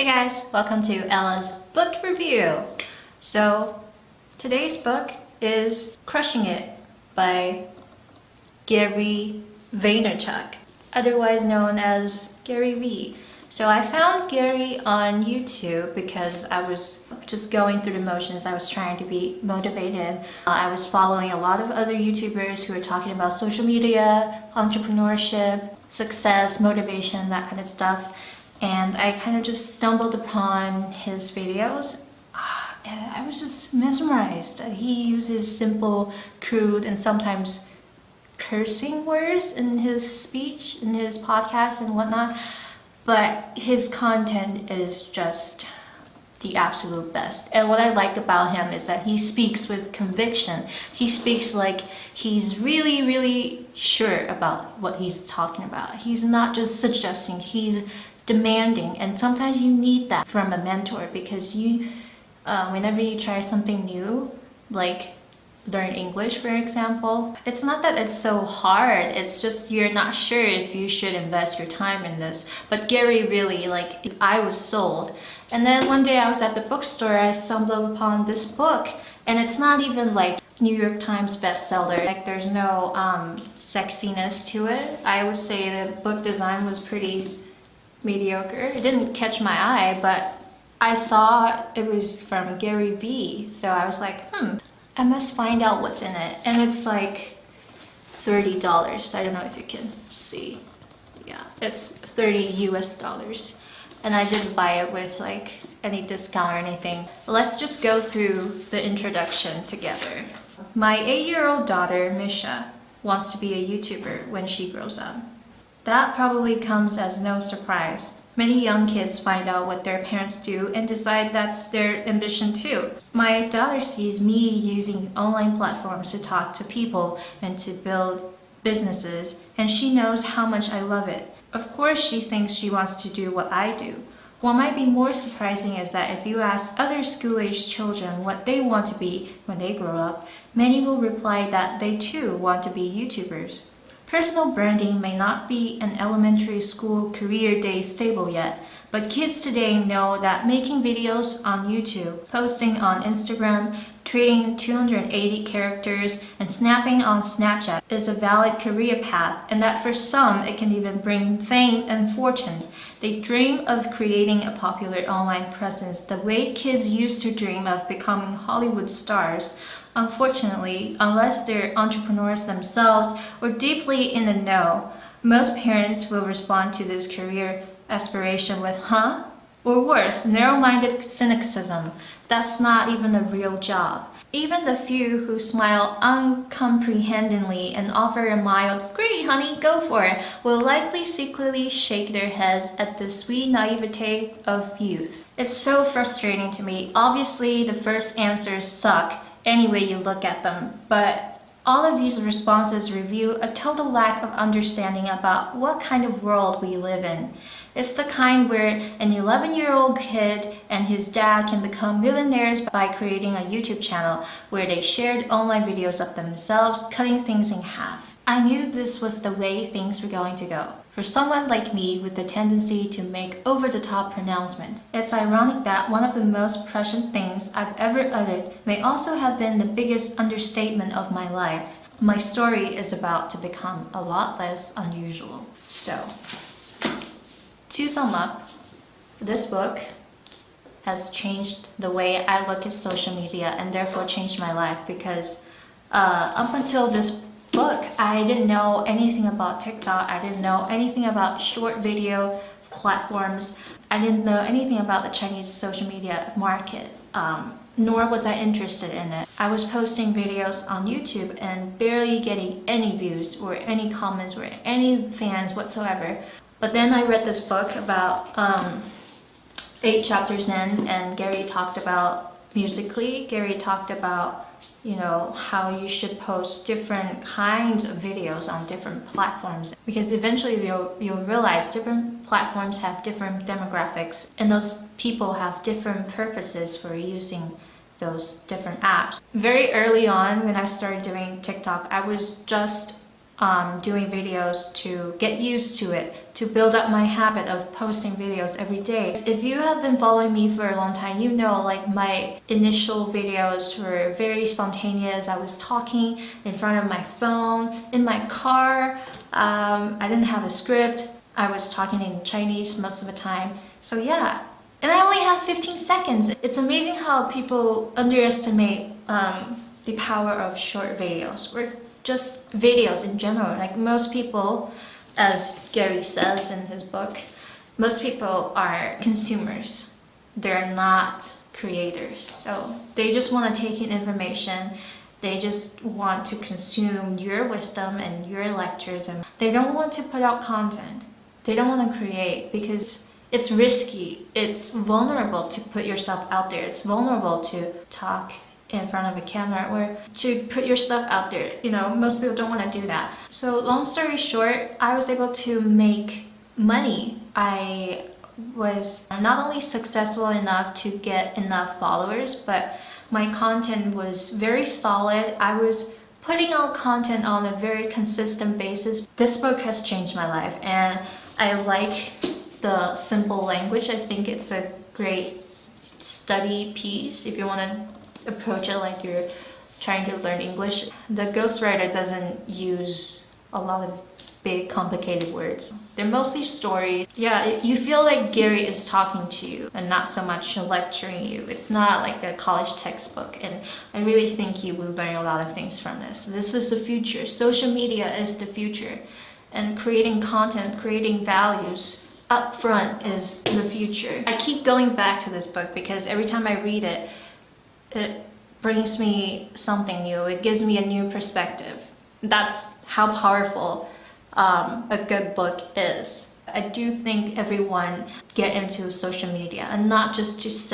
Hey guys, welcome to Ella's book review. So today's book is Crushing It by Gary Vaynerchuk, otherwise known as Gary V. So I found Gary on YouTube because I was just going through the motions. I was trying to be motivated. I was following a lot of other YouTubers who were talking about social media, entrepreneurship, success, motivation, that kind of stuff. And I kind of just stumbled upon his videos. And I was just mesmerized. He uses simple, crude, and sometimes cursing words in his speech, in his podcast and whatnot. But his content is just the absolute best. And what I like about him is that he speaks with conviction. He speaks like he's really, really sure about what he's talking about. He's not just suggesting, he's demanding. And sometimes you need that from a mentor because whenever you try something new, like learn English, for example, it's not that it's so hard, it's just you're not sure if you should invest your time in this. But Gary really, I was sold. And then one day I was at the bookstore, I stumbled upon this book, and it's not even like New York Times bestseller. Like there's no sexiness to it. I would say the book design was pretty mediocre. It didn't catch my eye, but I saw it was from Gary V. So I was like, I must find out what's in it. And it's like $30. I don't know if you can see. Yeah, it's 30 US dollars. And I didn't buy it with like any discount or anything. Let's just go through the introduction together. My 8-year-old daughter, Misha, wants to be a YouTuber when she grows up. That probably comes as no surprise. Many young kids find out what their parents do and decide that's their ambition too. My daughter sees me using online platforms to talk to people and to build businesses, and she knows how much I love it. Of course, she thinks she wants to do what I do. What might be more surprising is that if you ask other school-aged children what they want to be when they grow up, many will reply that they too want to be YouTubers. Personal branding may not be an elementary school career day staple yet, but kids today know that making videos on YouTube, posting on Instagram, creating 280 characters, and snapping on Snapchat is a valid career path, and that for some it can even bring fame and fortune. They dream of creating a popular online presence the way kids used to dream of becoming Hollywood stars. Unfortunately, unless they're entrepreneurs themselves or deeply in the know, most parents will respond to this career aspiration with "huh?" or worse, narrow-minded cynicism. That's not even a real job. Even the few who smile uncomprehendingly and offer a mild, "Great, honey, go for it," will likely secretly shake their heads at the sweet naivete of youth. It's so frustrating to me. Obviously, the first answers suck any way you look at them, but all of these responses reveal a total lack of understanding about what kind of world we live in. It's the kind where an 11-year-old kid and his dad can become millionaires by creating a YouTube channel where they shared online videos of themselves cutting things in half. I knew this was the way things were going to go. For someone like me with the tendency to make over-the-top pronouncements, it's ironic that one of the most prescient things I've ever uttered may also have been the biggest understatement of my life. My story is about to become a lot less unusual. So, to sum up, this book has changed the way I look at social media and therefore changed my life because up until this book, I didn't know anything about TikTok. I didn't know anything about short video platforms. I didn't know anything about the Chinese social media market, nor was I interested in it. I was posting videos on YouTube and barely getting any views or any comments or any fans whatsoever. But then I read this book about 8 chapters in, and Gary talked about Musically. Gary talked about how you should post different kinds of videos on different platforms, because eventually you'll realize different platforms have different demographics and those people have different purposes for using those different apps. Very early on when I started doing TikTok, I was just doing videos to get used to it, to build up my habit of posting videos every day. If you have been following me for a long time, you know like my initial videos were very spontaneous. I was talking in front of my phone, in my car. I didn't have a script. I was talking in Chinese most of the time. So yeah, and I only have 15 seconds. It's amazing how people underestimate the power of short videos, or just videos in general. Like most people, as Gary says in his book, most people are consumers. They're not creators. So they just want to take in information. They just want to consume your wisdom and your lectures, and they don't want to put out content. They don't want to create because it's risky. It's vulnerable to put yourself out there. It's vulnerable to talk in front of a camera or to put your stuff out there. You know, most people don't want to do that. So long story short, I was able to make money. I was not only successful enough to get enough followers, but my content was very solid. I was putting out content on a very consistent basis. This book has changed my life, and I like the simple language. I think it's a great study piece if you want to approach it like you're trying to learn English. The ghostwriter doesn't use a lot of big complicated words. They're mostly stories. Yeah, you feel like Gary is talking to you and not so much lecturing you. It's not like a college textbook, and I really think you will learn a lot of things from this. This is the future. Social media is the future, and creating content, creating values up front is the future. I keep going back to this book because every time I read it, it brings me something new. It gives me a new perspective. That's how powerful a good book is. I do think everyone get into social media, and not just to